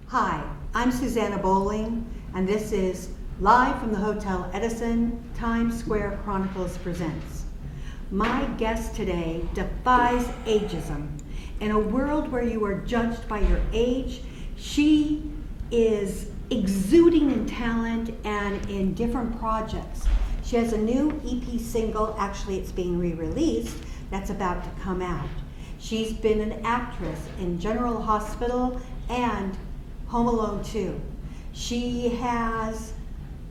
Hi, I'm Susanna Bowling, and this is live from the Hotel Edison, Times Square Chronicles presents. My guest today defies ageism. In a world where you are judged by your age, she is exuding in talent and in different projects. She has a new EP single, actually it's being re-released, that's about to come out. She's been an actress in General Hospital and Home Alone 2. She has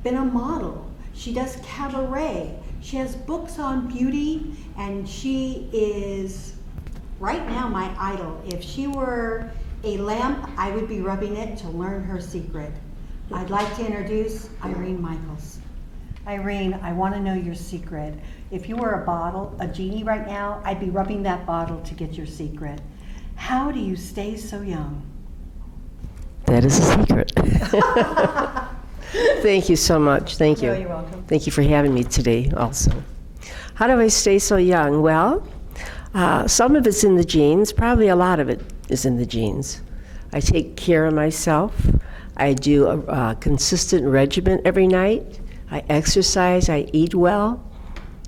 been a model. She does cabaret. She has books on beauty, and she is right now my idol. If she were a lamp, I would be rubbing it to learn her secret. I'd like to introduce Irene Michaels. Irene, I want to know your secret. If you were a bottle, a genie right now, I'd be rubbing that bottle to get your secret. How do you stay so young? That is a secret. Thank you so much. Thank you. No, you're welcome. Thank you for having me today also. How do I stay so young? Well, some of it's in the genes. Probably a lot of it is in the genes. I take care of myself. I do a consistent regimen every night. I exercise. I eat well.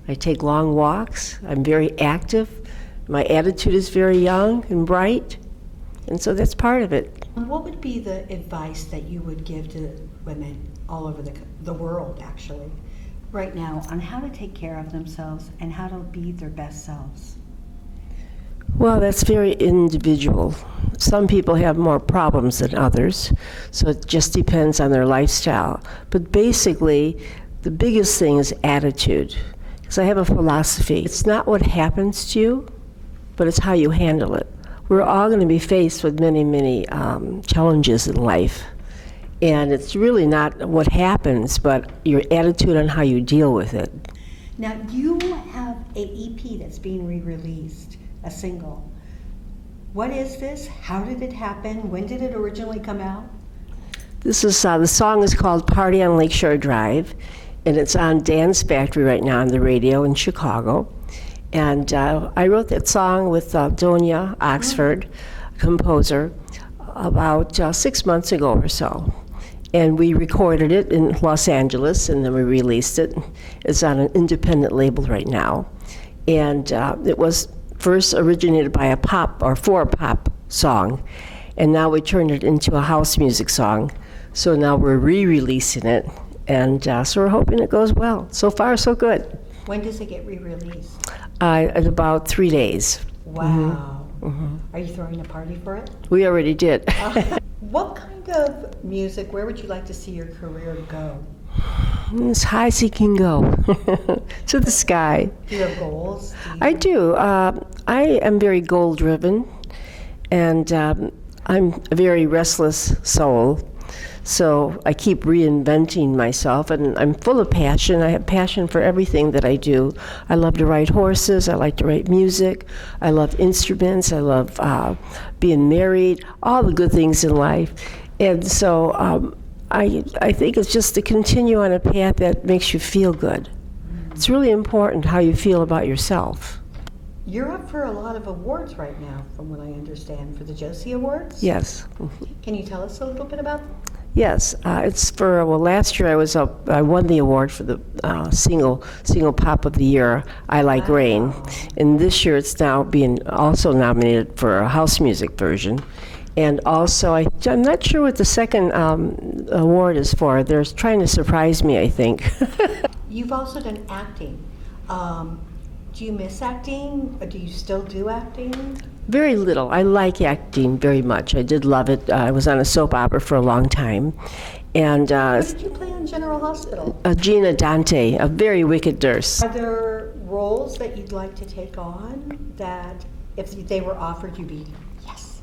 I take long walks. I'm very active. My attitude is very young and bright. And so that's part of it. What would be the advice that you would give to women all over the world, actually, right now, on how to take care of themselves and how to be their best selves? Well, that's very individual. Some people have more problems than others, so it just depends on their lifestyle. But basically, the biggest thing is attitude. Because I have a philosophy. It's not what happens to you, but it's how you handle it. We're all going to be faced with many, many challenges in life. And it's really not what happens, but your attitude on how you deal with it. Now, you have an EP that's being re-released, a single. What is this? How did it happen? When did it originally come out? This is, the song is called Party on Lakeshore Drive, and it's on Dance Factory right now on the radio in Chicago. And I wrote that song with Donia Oxford, a composer, about 6 months ago or so. And we recorded it in Los Angeles, and then we released it. It's on an independent label right now. And it was first originated by for a pop song. And now we turned it into a house music song. So now we're re-releasing it. And so we're hoping it goes well. So far, so good. When does it get re-released? In about 3 days. Wow. Mm-hmm. Are you throwing a party for it? We already did. What kind of music, where would you like to see your career go? As high as it can go, to the sky. Do you have goals? I do. I am very goal-driven, and I'm a very restless soul. So I keep reinventing myself, and I'm full of passion. I have passion for everything that I do. I love to ride horses. I like to write music. I love instruments. I love being married, all the good things in life. And so I think it's just to continue on a path that makes you feel good. It's really important how you feel about yourself. You're up for a lot of awards right now, from what I understand, for the Josie Awards? Yes. Can you tell us a little bit about them? Yes, it's for, last year I won the award for the single pop of the year, I Like Rain. And this year it's now being also nominated for a house music version. And also, I'm not sure what the second award is for. They're trying to surprise me, I think. You've also done acting. Do you miss acting? Or do you still do acting? Very little. I like acting very much. I did love it. I was on a soap opera for a long time. And what did you play on General Hospital? Gina Dante, a very wicked nurse. Are there roles that you'd like to take on that if they were offered, you'd be, yes?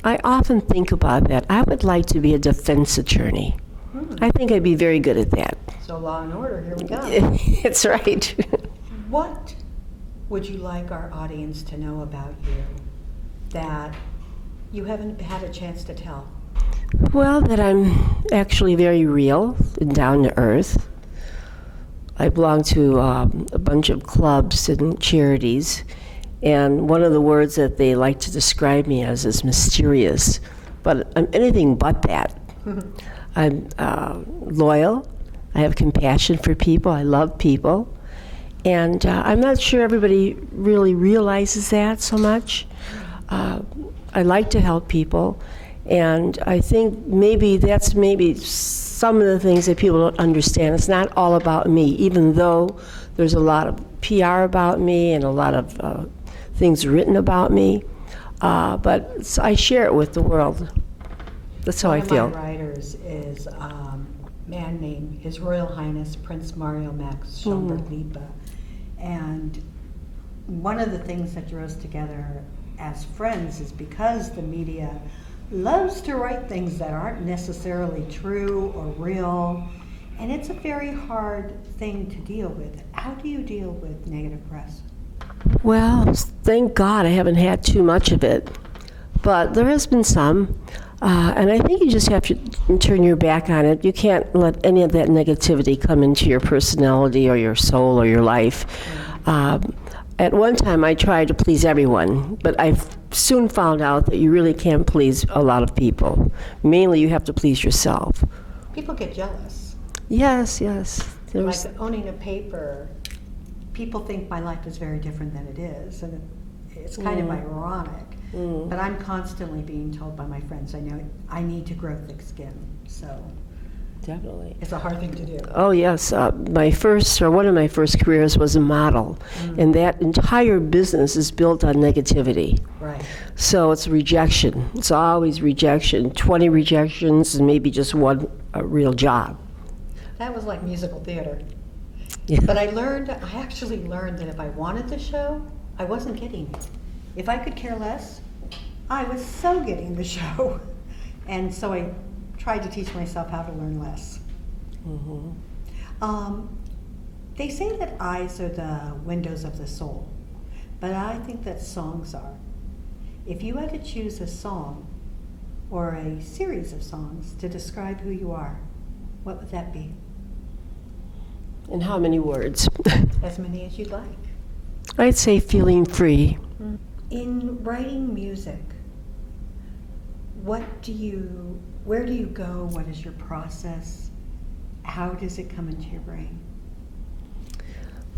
I often think about that. I would like to be a defense attorney. I think I'd be very good at that. So Law and Order, here we go. That's right. What would you like our audience to know about you that you haven't had a chance to tell? Well, that I'm actually very real and down to earth. I belong to a bunch of clubs and charities, and one of the words that they like to describe me as is mysterious, but I'm anything but that. I'm loyal. I have compassion for people. I love people. And I'm not sure everybody really realizes that so much. I like to help people. And I think that's some of the things that people don't understand. It's not all about me, even though there's a lot of PR about me and a lot of things written about me. But I share it with the world. That's how I feel. One of my writers is a man named His Royal Highness Prince Mario Max Schomburg-Lippe. And one of the things that drew us together as friends is because the media loves to write things that aren't necessarily true or real, and it's a very hard thing to deal with. How do you deal with negative press? Well, thank God I haven't had too much of it, but there has been some, and I think you just have to turn your back on it. You can't let any of that negativity come into your personality or your soul or your life. At one time, I tried to please everyone, but I soon found out that you really can't please a lot of people. Mainly, you have to please yourself. People get jealous. Yes. Like owning a paper, people think my life is very different than it is, and it's kind of ironic. But I'm constantly being told by my friends, I know I need to grow thick skin. So definitely, it's a hard thing to do. Oh yes, one of my first careers was a model, and that entire business is built on negativity. Right. So it's rejection. It's always rejection. 20 rejections and maybe just one real job. That was like musical theater. Yeah. But I actually learned that if I wanted the show, I wasn't getting it. If I could care less, I was so getting the show. And so I tried to teach myself how to learn less. They say that eyes are the windows of the soul, but I think that songs are. If you had to choose a song or a series of songs to describe who you are, what would that be? In how many words? As many as you'd like. I'd say feeling free. In writing music, where do you go? What is your process? How does it come into your brain?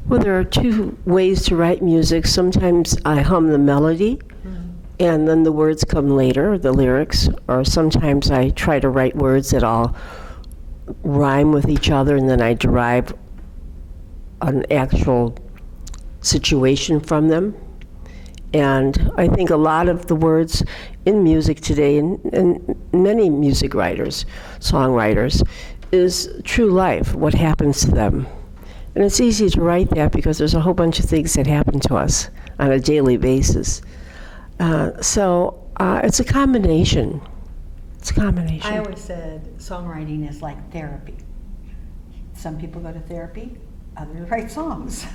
Well, there are two ways to write music. Sometimes I hum the melody, and then the words come later, the lyrics, or sometimes I try to write words that all rhyme with each other, and then I derive an actual situation from them. And I think a lot of the words in music today, and many music writers, songwriters, is true life, what happens to them. And it's easy to write that because there's a whole bunch of things that happen to us on a daily basis. So it's a combination. It's a combination. I always said songwriting is like therapy. Some people go to therapy, others write songs.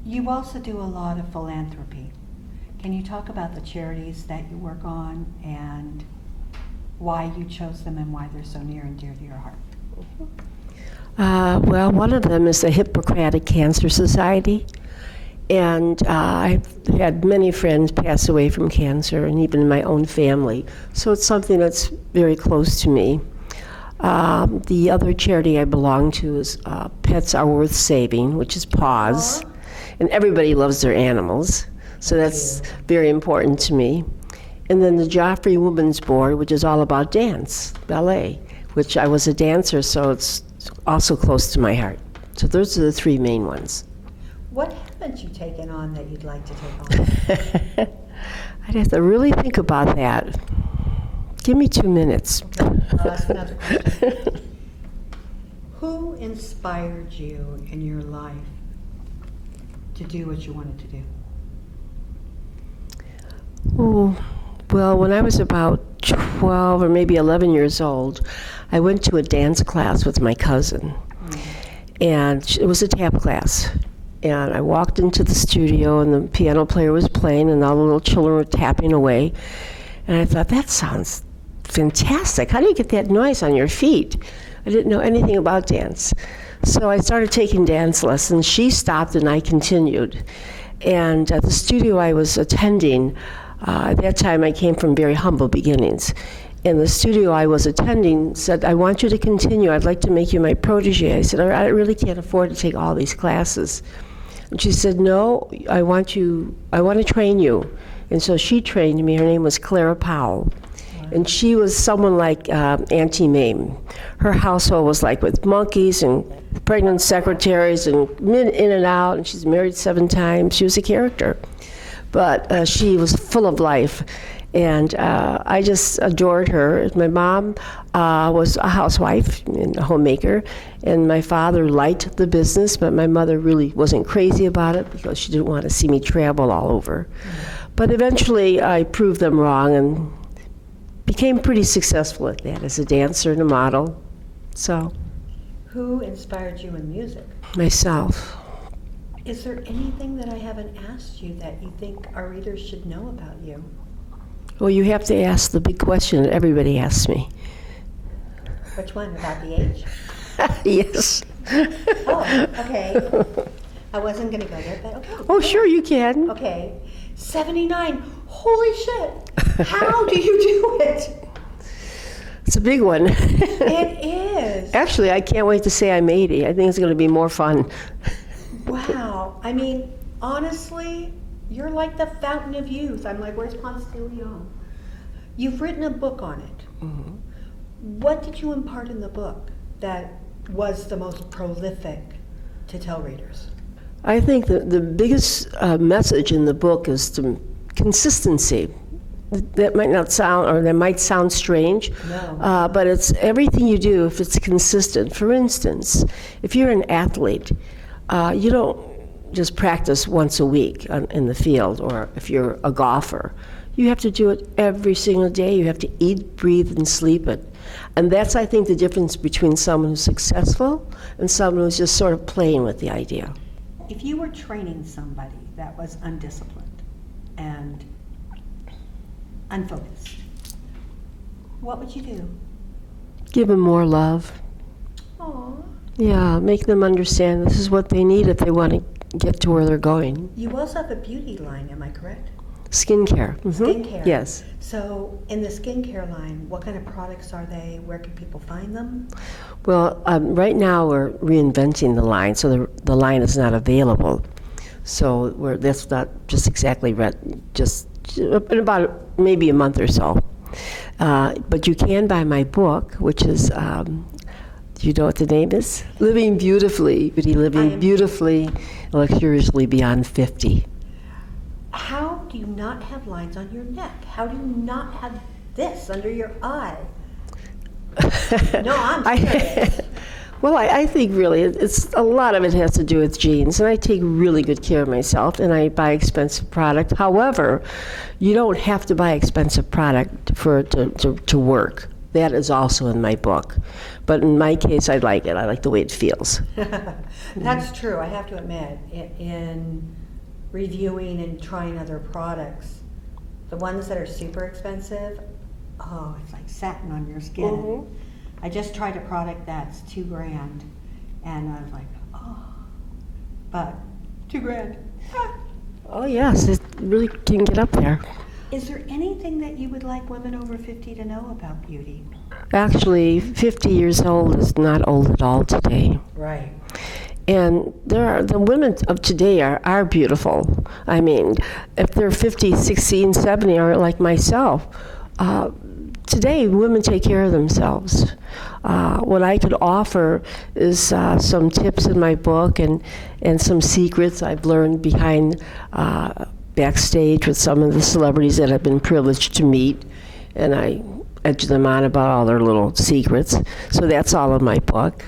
You also do a lot of philanthropy. Can you talk about the charities that you work on and why you chose them and why they're so near and dear to your heart? Well, one of them is the Hippocratic Cancer Society. And I've had many friends pass away from cancer, and even in my own family. So it's something that's very close to me. The other charity I belong to is Pets Are Worth Saving, which is PAWS. And everybody loves their animals. So that's very important to me. And then the Joffrey Women's Board, which is all about dance, ballet, which I was a dancer, so it's also close to my heart. So those are the three main ones. What haven't you taken on that you'd like to take on? I'd have to really think about that. Give me 2 minutes. Okay, I'll ask another question. Who inspired you in your life to do what you wanted to do? Oh, well, when I was about 12 or maybe 11 years old, I went to a dance class with my cousin. And it was a tap class. And I walked into the studio, and the piano player was playing, and all the little children were tapping away. And I thought, that sounds fantastic. How do you get that noise on your feet? I didn't know anything about dance. So I started taking dance lessons. She stopped, and I continued. And at the studio I was attending, at that time I came from very humble beginnings. And the studio I was attending said, I want you to continue. I'd like to make you my protege. I said, I really can't afford to take all these classes. And she said, no, I want to train you. And so she trained me. Her name was Clara Powell. And she was someone like Auntie Mame. Her household was like with monkeys and pregnant secretaries and in and out, and she's married 7 times. She was a character. But she was full of life. And I just adored her. My mom was a housewife and a homemaker, and my father liked the business, but my mother really wasn't crazy about it because she didn't want to see me travel all over. But eventually I proved them wrong and became pretty successful at that as a dancer and a model. So, Who inspired you in music? myself. Is there anything that I haven't asked you that you think our readers should know about you? Well, you have to ask the big question that everybody asks me. Which one? About the age? Yes. Oh, okay. I wasn't going to go there, but okay. Oh, sure you can. Okay. 79. Holy shit. How do you do it? It's a big one. It is. Actually, I can't wait to say I'm 80. I think it's going to be more fun. Wow. I mean, honestly, you're like the fountain of youth. I'm like, where's Ponce de Leon? You've written a book on it. Mm-hmm. What did you impart in the book that was the most prolific to tell readers? I think the biggest message in the book is to consistency. That might not sound, or that might sound strange, No. but it's everything you do if it's consistent. For instance, if you're an athlete, you don't just practice once a week in the field, or if you're a golfer. You have to do it every single day. You have to eat, breathe, and sleep it. And that's, I think, the difference between someone who's successful and someone who's just sort of playing with the idea. If you were training somebody that was undisciplined and unfocused, what would you do? Give them more love. Aw. Yeah, make them understand this is what they need if they want to get to where they're going. You also have a beauty line, am I correct? Skincare. Mhm. Skincare. Yes. So in the skincare line, what kind of products are they? Where can people find them? Well, right now we're reinventing the line, so the line is not available. So that's not just exactly just in about maybe a month or so. But you can buy my book, which is, do you know what the name is? Living Beautifully, Living Beautifully, Luxuriously Beyond 50. How do you not have lines on your neck? How do you not have this under your eye? No, I'm serious. Well, I think really it's a lot of it has to do with genes, and I take really good care of myself, and I buy expensive product. However, you don't have to buy expensive product for it to work. That is also in my book. But in my case, I like it. I like the way it feels. That's true. I have to admit, in reviewing and trying other products, the ones that are super expensive, oh, it's like satin on your skin. Mm-hmm. I just tried a product that's $2,000, and I was like, oh, but $2,000. Ah. Oh yes, it really can get up there. Is there anything that you would like women over 50 to know about beauty? Actually, 50 years old is not old at all today. Right. And the women of today are beautiful. I mean, if they're 50, 60, 70, or like myself, today women take care of themselves. What I could offer is some tips in my book and some secrets I've learned behind backstage with some of the celebrities that I've been privileged to meet, and I edge them on about all their little secrets. So that's all in my book.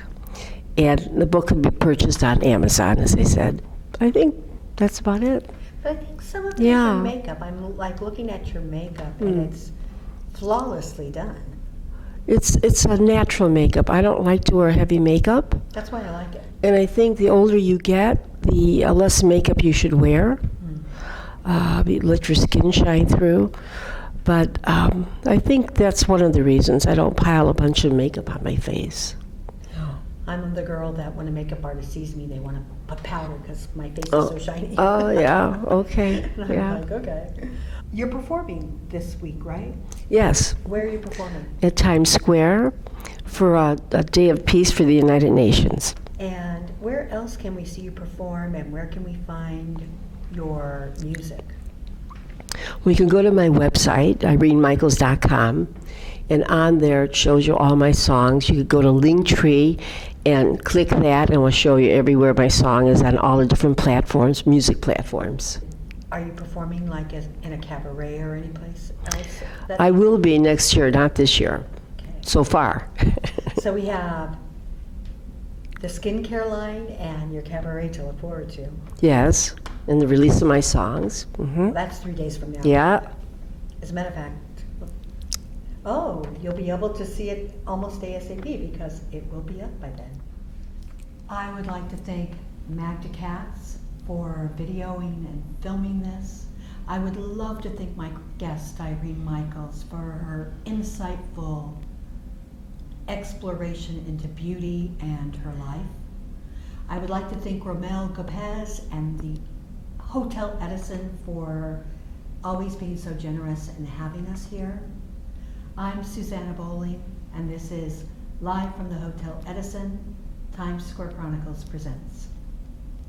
And the book can be purchased on Amazon, as I said. I think that's about it. But I think some of it is Yeah. your makeup. I'm like looking at your makeup, and it's flawlessly done. It's a natural makeup. I don't like to wear heavy makeup. That's why I like it. And I think the older you get, the less makeup you should wear. Let your skin shine through. But I think that's one of the reasons I don't pile a bunch of makeup on my face. I'm the girl that when a makeup artist sees me, they want to put powder because my face is so shiny. Oh, yeah, okay, And I'm yeah. like, okay. You're performing this week, right? Yes, Where are you performing? at Times Square for a day of peace for the United Nations. And where else can we see you perform, and where can we find your music? Well, you can go to my website, irenemichaels.com, and on there it shows you all my songs. You could go to Linktree and click that, and we'll show you everywhere my song is on all the different platforms, music platforms. Are you performing like in a cabaret or any place else? I will be next year, not this year, Okay. so far. So we have the skincare line and your cabaret to look forward to. Yes, and the release of my songs. That's 3 days from now. Yeah, As a matter of fact, oh, you'll be able to see it almost ASAP because it will be up by then. I would like to thank Magda Katz for videoing and filming this. I would love to thank my guest, Irene Michaels, for her insightful exploration into beauty and her life. I would like to thank Romel Gopez and the Hotel Edison for always being so generous and having us here. I'm Susanna Bowling, and this is Live from the Hotel Edison, Times Square Chronicles presents.